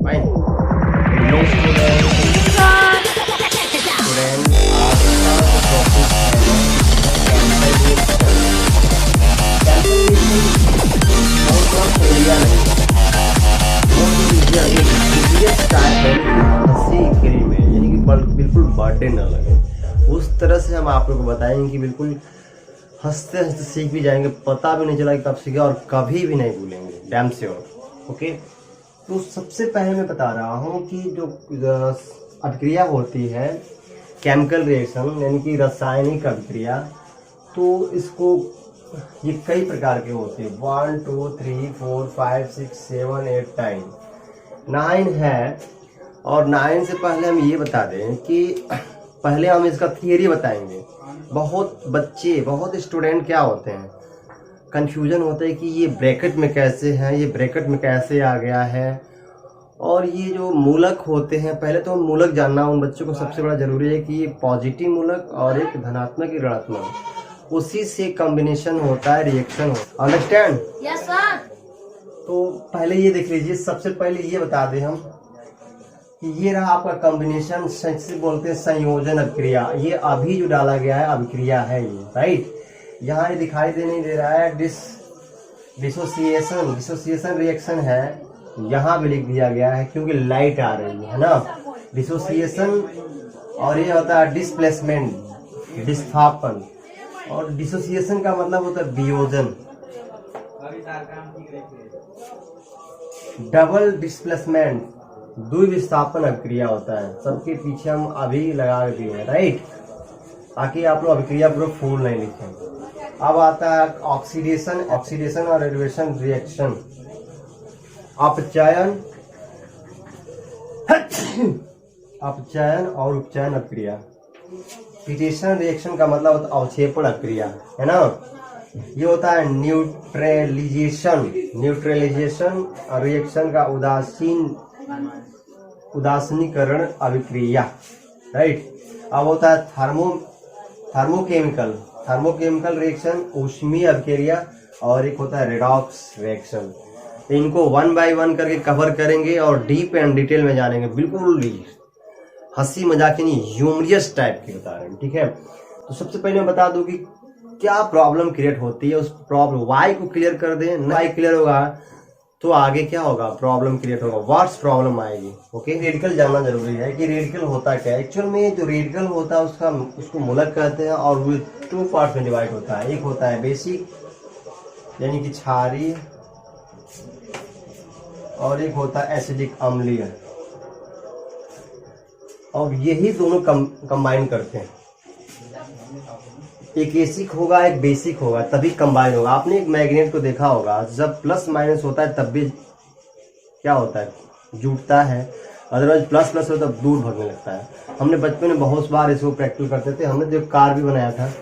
Fine. Hello student, आज का topic है यानी कि बिल्कुल बर्थडे न लगे उस तरह से हम आप लोगों को बताएंगे कि बिल्कुल हंसते हंसते सीख भी जाएंगे, पता भी नहीं चला कि कब सीखे और कभी भी नहीं भूलेंगे, डैम श्योर। ओके, तो सबसे पहले मैं बता रहा हूँ कि जो अभिक्रिया होती है केमिकल रिएक्शन यानी कि रासायनिक अभिक्रिया, तो इसको ये कई प्रकार के होते हैं। 1 2 3 4 5 6 7 8 9 है। और 9 से पहले हम ये बता दें कि पहले हम इसका थियरी बताएंगे। बहुत बच्चे, बहुत स्टूडेंट क्या होते हैं, कंफ्यूजन होता है कि ये ब्रैकेट में कैसे है, ये ब्रैकेट में कैसे आ गया है। और ये जो मूलक होते हैं, पहले तो हम मूलक जानना उन बच्चों को सबसे बड़ा जरूरी है कि ये पॉजिटिव मूलक और एक धनात्मक ऋणात्मक, उसी से कॉम्बिनेशन होता है, रिएक्शन होता है। अंडरस्टैंड? Yes sir. तो पहले ये देख लीजिए, सबसे पहले ये बता दें हम कि ये रहा आपका कॉम्बिनेशन, से बोलते हैं संयोजन अभिक्रिया। ये अभी जो डाला गया है अभिक्रिया है ये, राइट। यहाँ ये दिखाई दे नहीं दे रहा है, डिसोसिएशन रिएक्शन है, यहाँ भी लिख दिया गया है क्योंकि लाइट आ रही है ना। डिसोसिएशन और ये होता है डिस्प्लेसमेंट, विस्थापन। और डिसोसिएशन का मतलब होता है वियोजन। डबल डिस्प्लेसमेंट द्विविस्थापन अभिक्रिया होता है। सबके पीछे हम अभी लगा दिए हैं, राइट, ताकि आप लोग अभिक्रिया पूरा फूल नहीं लिखें। अब आता है ऑक्सीडेशन और रेडिएशन रिएक्शन, अपचयन और उपचयन अभिक्रिया। फिटेशन रिएक्शन का मतलब होता है अवक्षेपण अभिक्रिया, है ना। ये होता है न्यूट्रलाइजेशन रिएक्शन का उदासीनीकरण अभिक्रिया, राइट। अब होता है थर्मोकेमिकल रिएक्शन, ऊष्मीय अभिक्रिया, और एक होता है रेडॉक्स रिएक्शन। इनको 1 बाय 1 करके कवर करेंगे और डीप एंड डिटेल में जानेंगे, बिल्कुल हंसी मजाक नहीं, ह्यूमरियस टाइप की बता रहे हैं, ठीक है। तो सबसे पहले मैं बता दूं कि क्या प्रॉब्लम क्रिएट होती है, उस प्रॉब्लम वाई को क्लियर कर दें। वाई क्लियर होगा तो आगे क्या होगा, प्रॉब्लम क्रिएट होगा, व्हाट्स प्रॉब्लम आएगी। ओके, रेडिकल जानना जरूरी है कि रेडिकल होता क्या है। एक्चुअल में जो रेडिकल होता है उसको मूलक कहते हैं और वो 2 पार्ट में डिवाइड होता है। एक होता है बेसिक यानी कि क्षारीय, और एक होता है एसिडिक अम्लीय। और यही दोनों कंबाइन करते हैं। एक एसिक होगा, एक बेसिक होगा, तभी कंबाइन होगा। आपने एक मैग्नेट को देखा होगा, जब प्लस माइनस होता है तब भी क्या होता है, जुटता है। अदरवाइज प्लस प्लस होता है तब दूर भागने लगता है। हमने बचपन में बहुत बार इसको प्रैक्टिस करते थे। हमने जो कार भी बनाया था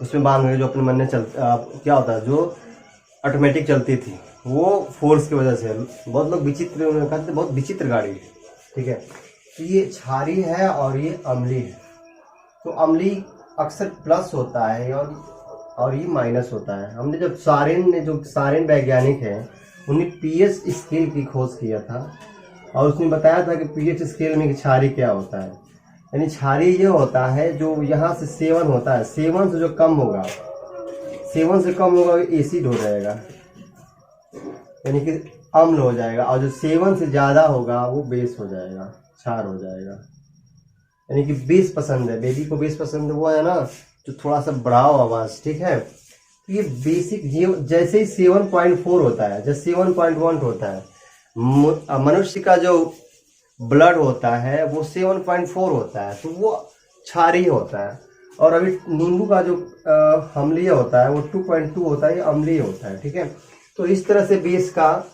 उसमें बांध के जो अपने मन में क्या होता है, जो ऑटोमेटिक चलती थी, वो फोर्स की वजह से बहुत लोग विचित्र कहते, बहुत विचित्र गाड़ी है, ठीक है। तो ये क्षारीय है और ये अम्लीय है। तो अम्लीय अक्सर प्लस होता है और ये माइनस होता है। हमने जब सारेन वैज्ञानिक है, उन्हें पीएच स्केल की खोज किया था और उसने बताया था कि पीएच स्केल में क्षारीय क्या होता है। यानी क्षारीय ये होता है जो यहाँ से 7 होता है, 7 से जो कम होगा, 7 से कम होगा एसिड हो जाएगा यानी कि अम्ल हो जाएगा, और जो 7 से ज्यादा होगा वो बेस हो जाएगा, क्षार हो जाएगा। यानी कि बेस पसंद है, बेबी को बेस पसंद है, वो है ना जो थोड़ा सा बढ़ाओ आवाज, ठीक है। तो ये बेसिक, ये जैसे ही 7.4 होता है, जैसे 7.1 होता है, मनुष्य का जो ब्लड होता है वो 7.4 होता है, तो वो क्षारीय होता है। और अभी नींबू का जो अम्लीय होता है वो 2.2 होता है, ये अम्लीय होता है, ठीक है। तो इस तरह से बेस का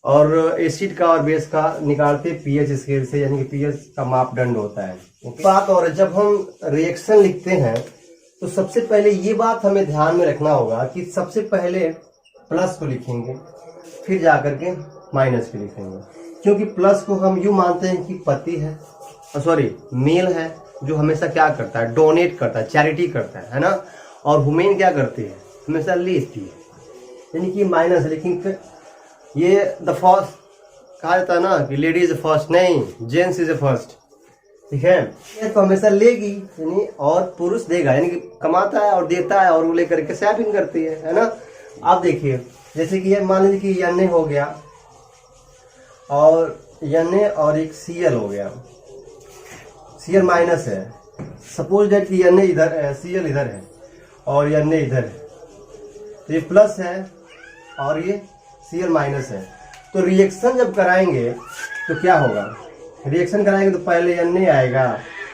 और एसिड का और बेस का निकालते पीएच स्केल से, यानी कि पीएच का मापदंड होता है। बात और जब हम रिएक्शन लिखते हैं तो सबसे पहले ये बात हमें ध्यान में रखना होगा कि सबसे पहले प्लस को लिखेंगे, फिर जाकर के माइनस को लिखेंगे, क्योंकि प्लस को हम यूं मानते हैं कि पति है, मेल है, जो हमेशा क्या करता है, डोनेट करता है, चैरिटी करता है ना। और वुमेन क्या करती है, हमेशा लेती है, यानी कि माइनस। लेकिन ये द फर्स्ट कहा जाता है ना कि लेडी इज फर्स्ट, नहीं, जेंट्स इज फर्स्ट, ठीक है। ये तो हमेशा लेगी यानी और पुरुष देगा, यानी कि कमाता है और देता है और वो लेकर के शॉपिंग करती है ना। आप देखिए जैसे कि ये मान लीजिए कि एन हो गया और एन और एक सीएल हो गया, सीएल माइनस है, सपोज दैट कि एन इधर है, सीएल इधर है और एन इधर है, तो ये प्लस है और ये सीएल माइनस है। तो रिएक्शन जब कराएंगे तो क्या होगा, रिएक्शन कराएंगे तो पहले एन आएगा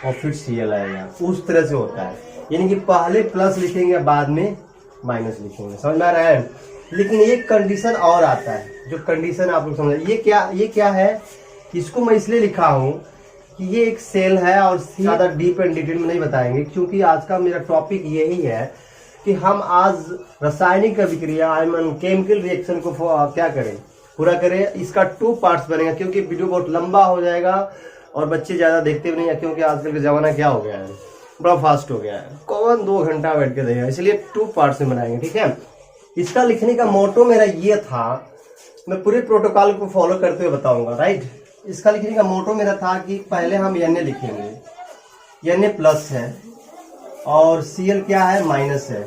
और फिर सीएल आएगा, उस तरह से होता है। यानी कि पहले प्लस लिखेंगे बाद में माइनस लिखेंगे, समझ में आ रहा है। लेकिन एक कंडीशन और आता है, जो कंडीशन आप लोग समझ, ये क्या है, इसको मैं इसलिए लिखा हूं कि ये एक सेल है और ज्यादा डीप एंड डिटेल में नहीं बताएंगे, क्योंकि आज का मेरा टॉपिक यही है कि हम आज रासायनिक अभिक्रिया आई मीन केमिकल रिएक्शन को क्या करें, पूरा करें। इसका 2 पार्ट्स बनेगा, क्योंकि वीडियो बहुत लंबा हो जाएगा और बच्चे ज्यादा देखते भी नहीं है, क्योंकि आजकल का जमाना क्या हो गया है, बड़ा फास्ट हो गया है, कौन 2 घंटा बैठ के देगा, इसलिए 2 पार्ट्स में बनाएंगे, ठीक है। इसका लिखने का मोटो मेरा ये था, मैं पूरे प्रोटोकॉल को फॉलो करते हुए बताऊंगा, राइट। इसका लिखने का मोटो मेरा था कि पहले हम एन लिखेंगे, एन प्लस है और सीएल क्या है, माइनस है।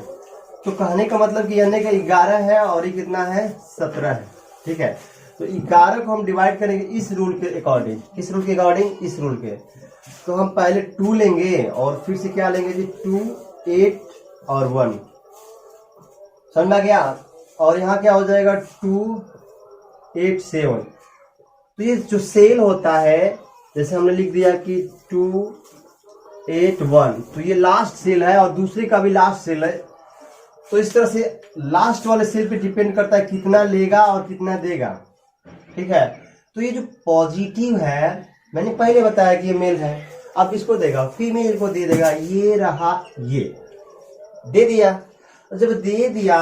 तो कहने का मतलब कि एन का 11 है और ये कितना है, 17 है, ठीक है। तो 11 को हम डिवाइड करेंगे इस रूल के अकॉर्डिंग, किस रूल के अकॉर्डिंग, इस रूल के। तो हम पहले 2 लेंगे और फिर से क्या लेंगे जी, 2, 8 और 1, समझ में आ गया। और यहाँ क्या हो जाएगा, 2, 8, 7। तो ये जो सेल होता है, जैसे हमने लिख दिया कि 2, 8, 1, तो ये लास्ट सेल है और दूसरे का भी लास्ट सेल है। तो इस तरह से लास्ट वाले सेल पे डिपेंड करता है कितना लेगा और कितना देगा, ठीक है। तो ये जो पॉजिटिव है, मैंने पहले बताया कि ये मेल है, अब इसको देगा, फीमेल को दे देगा, ये रहा, ये दे दिया। जब दे दिया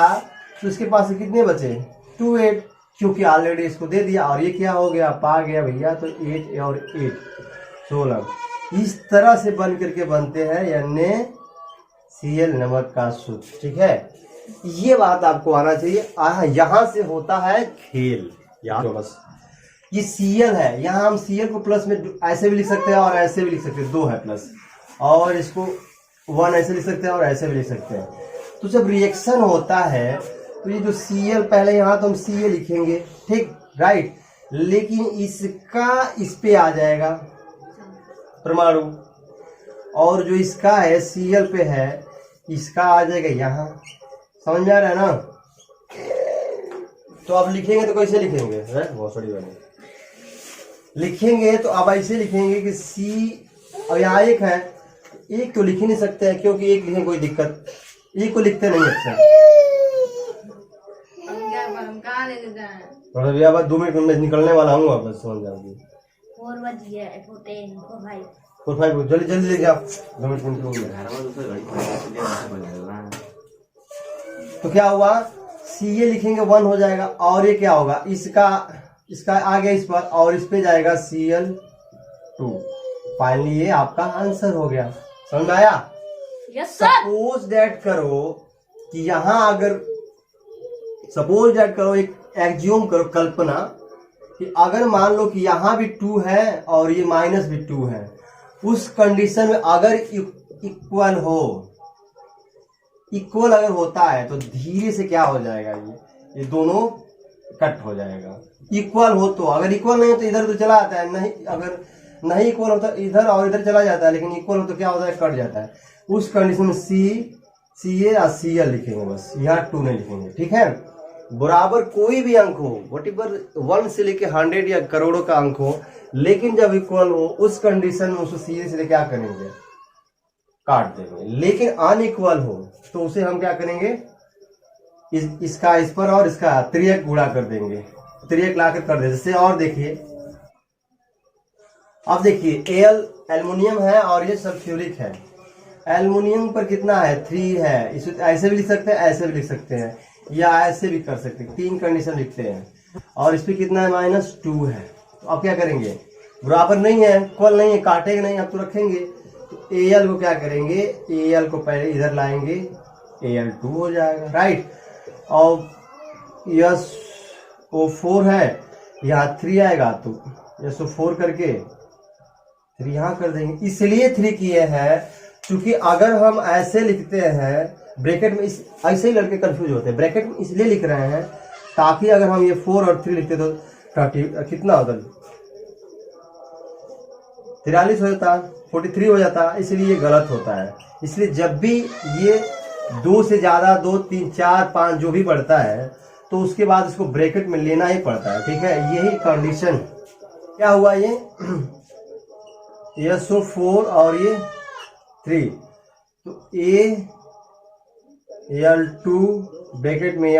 तो इसके पास कितने बचे, 2, 8, क्योंकि ऑलरेडी इसको दे दिया। और ये क्या हो गया, पा गया भैया, तो 8 और 8 16। इस तरह से बन करके बनते हैं यानी सीएल नमक का सूत्र, ठीक है। ये बात आपको आना चाहिए। यहां से होता है खेल, यार बस ये सीएल है, यहाँ हम सीएल को प्लस में ऐसे भी लिख सकते हैं और ऐसे भी लिख सकते हैं, 2 है प्लस, और इसको 1 ऐसे लिख सकते हैं और ऐसे भी लिख सकते हैं। तो जब रिएक्शन होता है तो ये जो सीएल, पहले यहाँ तो हम सीएल लिखेंगे, ठीक, राइट, लेकिन इसका इस पे आ जाएगा परमाणु, और जो इसका है सीएल पे है, इसका आ जाएगा यहाँ, समझ में आ रहा है ना। तो अब लिखेंगे तो कैसे लिखेंगे, बहुत बड़ी बने लिखेंगे तो अब ऐसे लिखेंगे कि सी, अब यहाँ 1 है, 1 तो लिख ही नहीं सकते हैं, क्योंकि 1 लिखें कोई दिक्कत, 1 को लिखते नहीं अक्सर। भैया बस 2 मिनट में निकलने वाला हूँ, बस समझ जाओगी। 4 बज गया, 4, 5 जल्दी जल्दी लेके आप, 2 मिनट। तो क्या हुआ, सीए लिखेंगे 1 हो जाएगा, और ये क्या होगा, इसका आ गया इस पर, और इस पे जाएगा Cl2। फाइनली ये आपका आंसर हो गया, समझ में आया। Yes sir. सपोज दैट करो कि यहां अगर, सपोज दैट करो, एक एग्ज्यूम करो, कल्पना कि अगर मान लो कि यहाँ भी 2 है और ये माइनस भी 2 है, उस कंडीशन में अगर इक्वल हो, इक्वल अगर होता है तो धीरे से क्या हो जाएगा, ये दोनों कट हो जाएगा। इक्वल हो तो, अगर इक्वल नहीं हो तो इधर तो चला जाता है, नहीं अगर नहीं इक्वल होता इधर और इधर चला जाता है, लेकिन इक्वल हो तो क्या होता है, कट जाता है। उस कंडीशन में सी ए या सी एल लिखेंगे, बस यहाँ 2 नहीं लिखेंगे, ठीक है। बराबर कोई भी अंक हो, वॉटेवर 1 से लेके 100 या करोड़ों का अंक हो, लेकिन जब इक्वल हो उस कंडीशन में उसको सीधे सीधे क्या करेंगे, काट देंगे। लेकिन अनइक्वल हो तो उसे हम क्या करेंगे, इसका इस पर और इसका 3 गुणा कर देंगे, 3 लाकर कर दे। जैसे और देखिए, अब देखिए एल एल्युमिनियम है और ये सल्फ्यूरिक है। एल्युमिनियम पर कितना है, 3 है, इसे ऐसे भी लिख सकते हैं, ऐसे भी लिख सकते हैं, या ऐसे भी कर सकते हैं, 3 कंडीशन लिखते हैं। और इस पे कितना है, -2 है। तो अब क्या करेंगे, बराबर नहीं है, इक्वल नहीं है, काटेंगे नहीं, अब तो रखेंगे। तो एल को क्या करेंगे, एल को पहले इधर लाएंगे, Al2 हो जाएगा, राइट। और यस O4 है, यहाँ 3 आएगा तो SO4 करके 3 यहाँ कर देंगे। इसलिए 3 किए हैं क्योंकि अगर हम ऐसे लिखते हैं ब्रैकेट में, ऐसे ही लड़के कंफ्यूज होते हैं। ब्रैकेट में इसलिए लिख रहे हैं ताकि अगर हम ये 4 और 3 लिखते तो 30 कितना होता, 43 हो जाता, 43 हो जाता, इसलिए ये गलत होता है। इसलिए जब भी ये 2 से ज्यादा 2, 3, 4, 5 जो भी बढ़ता है तो उसके बाद इसको ब्रैकेट में लेना ही पड़ता है, ठीक है। यही कंडीशन क्या हुआ, ये SO4 और ये 3, तो Al2 ब्रैकेट में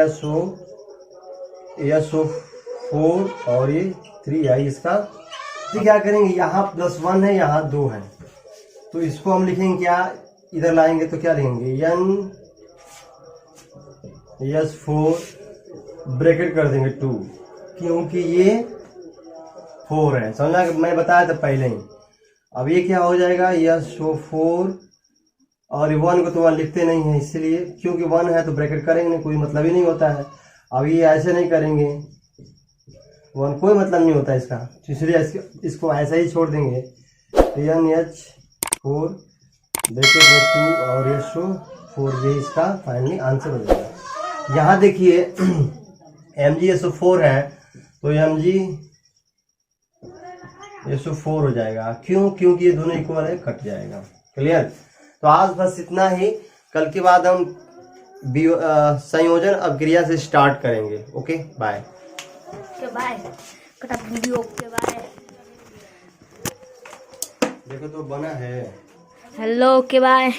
SO4 और ये 3 आई इसका। तो क्या करेंगे, यहाँ +1 है, यहाँ 2 है, तो इसको हम लिखेंगे क्या, इधर लाएंगे तो क्या लिखेंगे NS4 ब्रैकेट कर देंगे 2, क्योंकि ये 4 है, समझना, मैं बताया था पहले ही। अब ये क्या हो जाएगा, SO4 और 1 को तो 1 लिखते नहीं है, इसलिए क्योंकि 1 है तो ब्रैकेट करेंगे नहीं, कोई मतलब ही नहीं होता है। अब ये ऐसे नहीं करेंगे, 1 कोई मतलब नहीं होता इसका, इसलिए इसको ऐसा ही छोड़ देंगे। NH4 ब्रैकेट में 2 और SO4, ये इसका फाइनली आंसर हो जाएगा। यहाँ देखिए MgSO4 है तो MgSO4 हो जाएगा, क्यों, क्योंकि ये दोनों इक्वल है, कट जाएगा। क्लियर। तो आज बस इतना ही, कल के बाद हम संयोजन अभिक्रिया से स्टार्ट करेंगे। Okay bye. ओके बाय, कटा वीडियो। Okay bye. देखो तो बना है। Hello, okay bye.